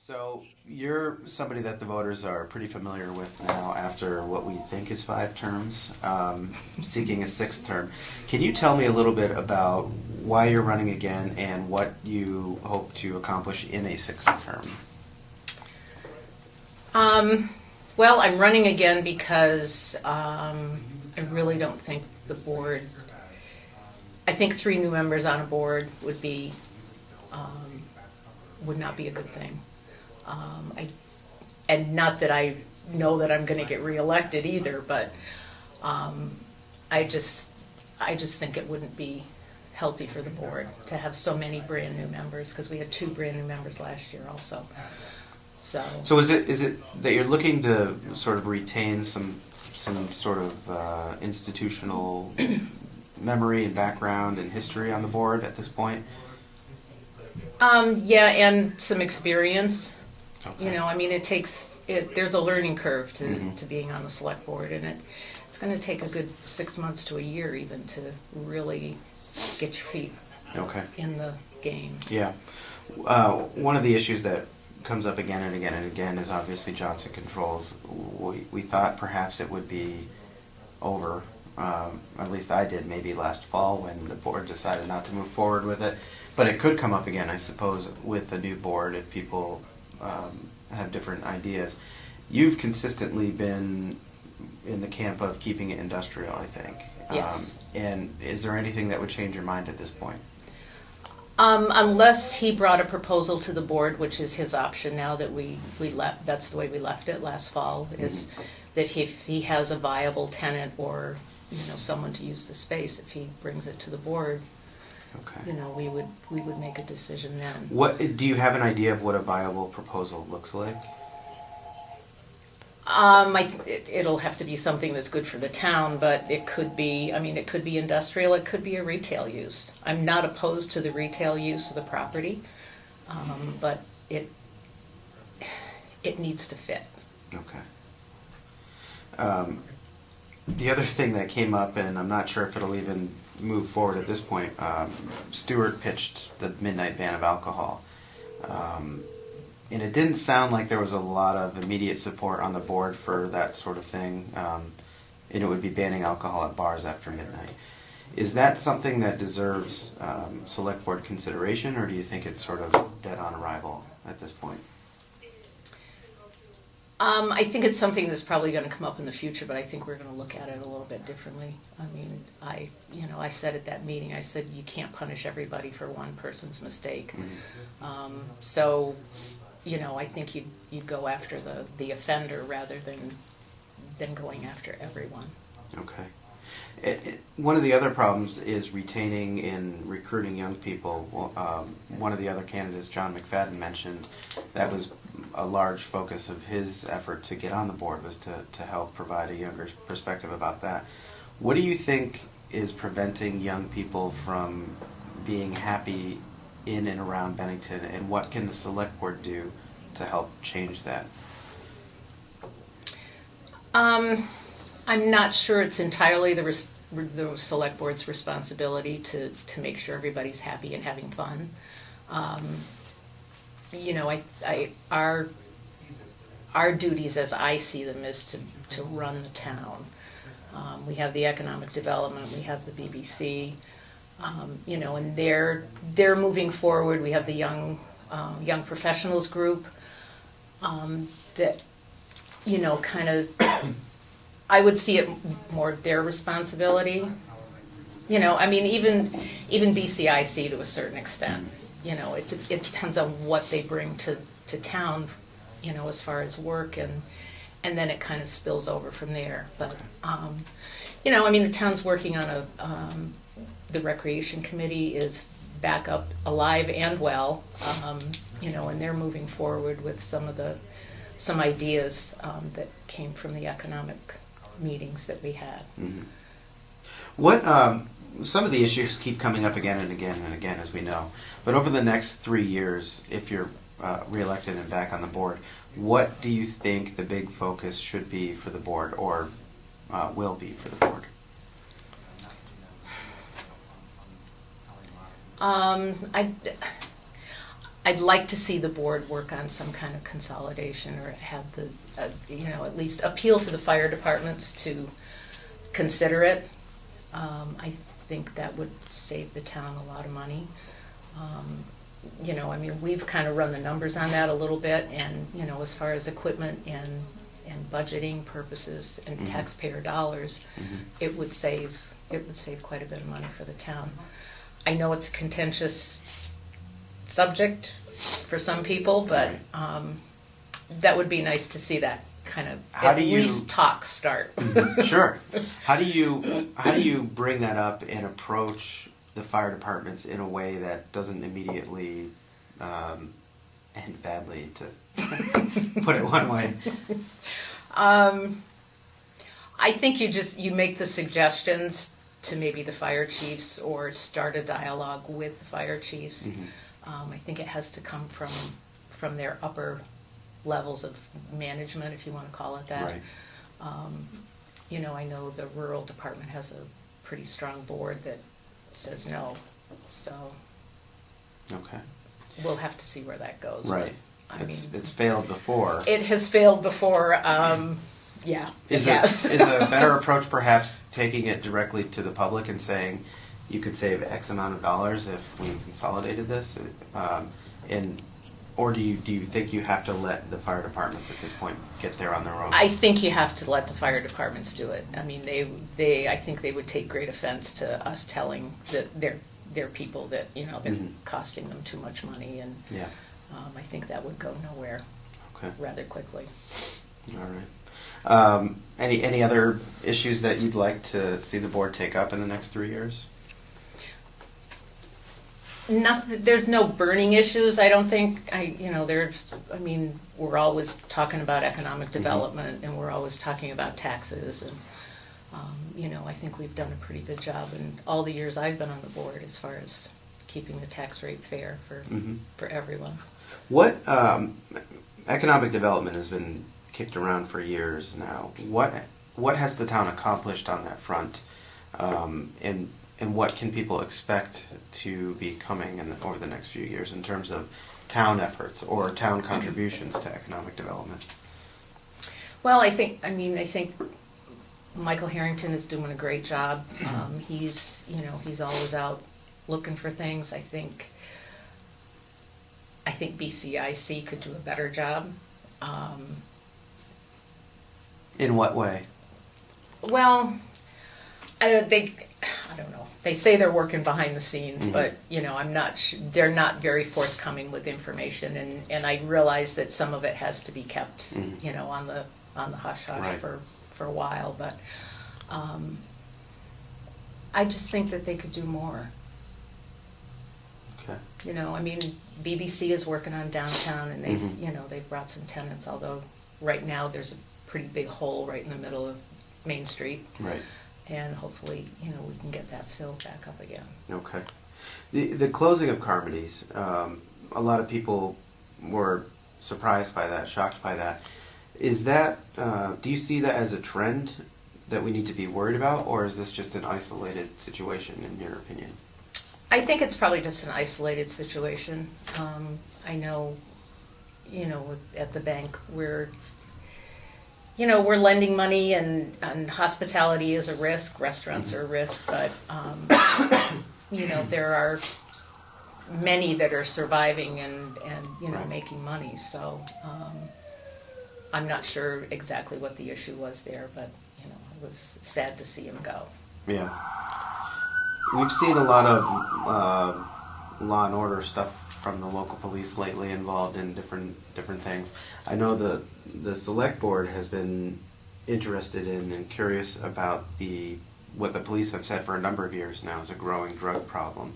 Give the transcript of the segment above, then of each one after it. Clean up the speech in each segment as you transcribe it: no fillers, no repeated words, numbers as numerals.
So you're somebody that the voters are pretty familiar with now after what we think is 5 terms, seeking a 6th term. Can you tell me a little bit about why you're running again and what you hope to accomplish in a 6th term? Well, I'm running again because I really don't think the board, I think 3 new members on a board would be, would not be a good thing. And not that I know that I'm going to get reelected either, but I just think it wouldn't be healthy for the board to have so many brand new members, because we had 2 brand new members last year also. So is it that you're looking to sort of retain some sort of institutional memory and background and history on the board at this point? Yeah, and some experience. Okay. You know, I mean, there's a learning curve to being on the select board, and it's going to take a good 6 months to a year even to really get your feet in the game. Yeah. One of the issues that comes up again and again and again is obviously Johnson Controls. We thought perhaps it would be over, at least I did, maybe last fall when the board decided not to move forward with it. But it could come up again, I suppose, with the new board if people have different ideas. You've consistently been in the camp of keeping it industrial, I think. Yes. And is there anything that would change your mind at this point? Unless he brought a proposal to the board, which is his option now that we left. That's the way we left it last fall. Is that if he has a viable tenant or someone to use the space, if he brings it to the board. Okay. We would make a decision then. What do you have an idea of what a viable proposal looks like? It'll have to be something that's good for the town, but it could be. I mean, it could be industrial. It could be a retail use. I'm not opposed to the retail use of the property, but it needs to fit. Okay. The other thing that came up, and I'm not sure if it'll even move forward at this point, Stewart pitched the midnight ban of alcohol. And it didn't sound like there was a lot of immediate support on the board for that sort of thing. And it would be banning alcohol at bars after midnight. Is that something that deserves select board consideration, or do you think it's sort of dead on arrival at this point? I think it's something that's probably going to come up in the future, but I think we're going to look at it a little bit differently. I mean, I said at that meeting, I said you can't punish everybody for one person's mistake. Mm-hmm. So, I think you'd go after the offender rather than going after everyone. Okay. One of the other problems is retaining and recruiting young people. One of the other candidates, John McFadden, mentioned that was a large focus of his effort to get on the board, was to help provide a younger perspective about that. What do you think is preventing young people from being happy in and around Bennington, and what can the select board do to help change that? I'm not sure it's entirely the select board's responsibility to make sure everybody's happy and having fun. Our duties, as I see them, is to run the town. We have the economic development, we have the BBC, and they're moving forward. We have the young professionals group that kind of. I would see it more their responsibility. I mean, even BCIC to a certain extent. It depends on what they bring to town, as far as work, and then it kind of spills over from there. But, I mean, the town's working on the recreation committee is back up alive and well, and they're moving forward with some ideas that came from the economic meetings that we had. Mm-hmm. What some of the issues keep coming up again and again and again, as we know. But over the next 3 years, if you're reelected and back on the board, what do you think the big focus should be for the board, or will be for the board? I'd like to see the board work on some kind of consolidation, or have the, at least appeal to the fire departments to consider it. I think that would save the town a lot of money. We've kind of run the numbers on that a little bit, and, as far as equipment and budgeting purposes and taxpayer dollars, it would save quite a bit of money for the town. I know it's a contentious subject for some people, but that would be nice to see that kind of least talk start. Sure. How do you bring that up and approach the fire departments in a way that doesn't immediately end badly, to put it one way? I think you make the suggestions to maybe the fire chiefs, or start a dialogue with the fire chiefs. I think it has to come from their upper levels of management, if you want to call it that. Right. I know the rural department has a pretty strong board that says no, so Okay. we'll have to see where that goes. Right. But, It's failed before. it has failed before. Yeah, Is it has. is a better approach perhaps taking it directly to the public and saying you could save X amount of dollars if we consolidated this, or do you think you have to let the fire departments at this point get there on their own? I think you have to let the fire departments do it. I mean, I think they would take great offense to us telling their people that they're costing them too much money, and Yeah. I think that would go nowhere Okay. rather quickly. All right. Any other issues that you'd like to see the board take up in the next 3 years? Nothing. There's no burning issues. I don't think. We're always talking about economic development, and we're always talking about taxes, and I think we've done a pretty good job in all the years I've been on the board as far as keeping the tax rate fair for everyone. What economic development has been kicked around for years now. What has the town accomplished on that front, and what can people expect to be coming over the next few years in terms of town efforts or town contributions to economic development? Well, I think Michael Harrington is doing a great job. He's always out looking for things. I think BCIC could do a better job. In what way? Well, I don't know. They say they're working behind the scenes, but I'm not. They're not very forthcoming with information, and I realize that some of it has to be kept, on the hush hush Right. for a while. But I just think that they could do more. Okay. BBC is working on downtown, and they've brought some tenants. Although right now there's a pretty big hole right in the middle of Main Street. Right. And hopefully, we can get that filled back up again. Okay. The closing of Carmody's, a lot of people were surprised by that, shocked by that. Is that, do you see that as a trend that we need to be worried about, or is this just an isolated situation, in your opinion? I think it's probably just an isolated situation. I know, at the bank, we're lending money, and hospitality is a risk, restaurants are a risk, but, there are many that are surviving and Right. making money. So I'm not sure exactly what the issue was there, but, it was sad to see him go. Yeah. We've seen a lot of law and order stuff from the local police lately involved in different things. I know the select board has been interested in and curious about what the police have said for a number of years now is a growing drug problem.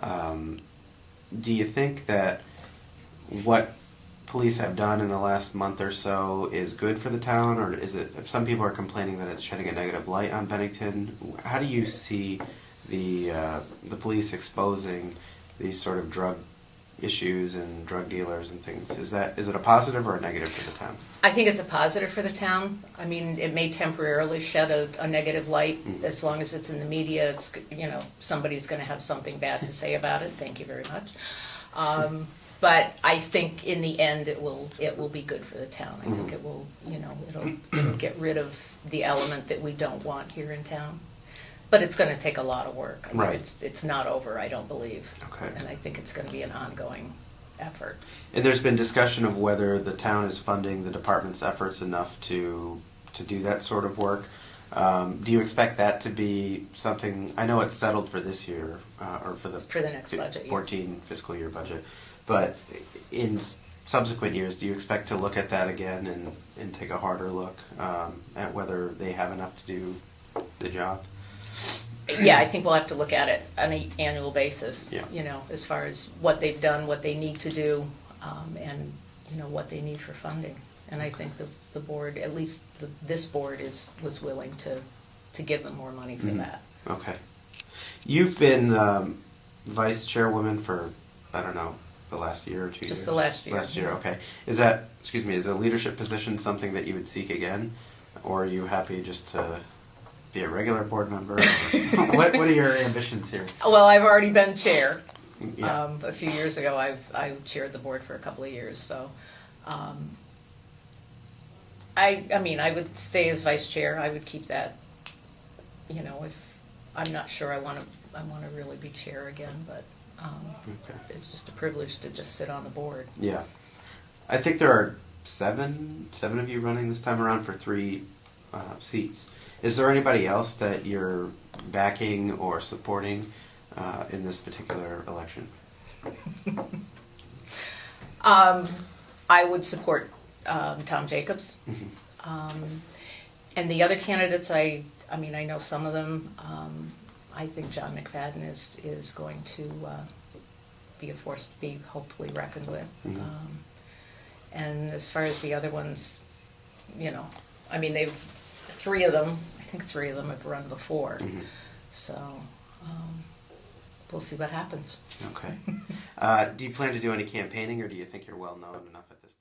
Do you think that what police have done in the last month or so is good for the town, or is it? Some people are complaining that it's shedding a negative light on Bennington. How do you see the police exposing these sort of drug issues and drug dealers and things? Is it a positive or a negative for the town? I think it's a positive for the town. I mean, it may temporarily shed a negative light. As long as it's in the media, it's somebody's going to have something bad to say about it. Thank you very much. But I think in the end, it will be good for the town. I think it will, it'll get rid of the element that we don't want here in town. But it's going to take a lot of work. I mean, Right. It's not over, I don't believe. Okay. And I think it's going to be an ongoing effort. And there's been discussion of whether the town is funding the department's efforts enough to do that sort of work. Do you expect that to be something? I know it's settled for this year or for the next budget year. 14 fiscal year budget, but in subsequent years, do you expect to look at that again and take a harder look at whether they have enough to do the job? Yeah, I think we'll have to look at it on an annual basis. Yeah. As far as what they've done, what they need to do, and what they need for funding. And I think the board, at least this board, was willing to give them more money for that. Okay. You've been vice chairwoman for, I don't know, the last year or 2 years? Just the last year. Last year, okay. Is a leadership position something that you would seek again? Or are you happy just to be a regular board member? What are your ambitions here? Well, I've already been chair. Yeah. A few years ago, I chaired the board for a couple of years, so I would stay as vice chair. I would keep that. If I'm not sure I want to really be chair again, but Okay. it's just a privilege to just sit on the board. Yeah. I think there are seven of you running this time around for 3 seats. Is there anybody else that you're backing or supporting in this particular election? I would support Tom Jacobs. And the other candidates, I know some of them. I think John McFadden is going to be a force to be hopefully reckoned with. And as far as the other ones, three of them have run before. So we'll see what happens. Okay. Do you plan to do any campaigning, or do you think you're well known enough at this point?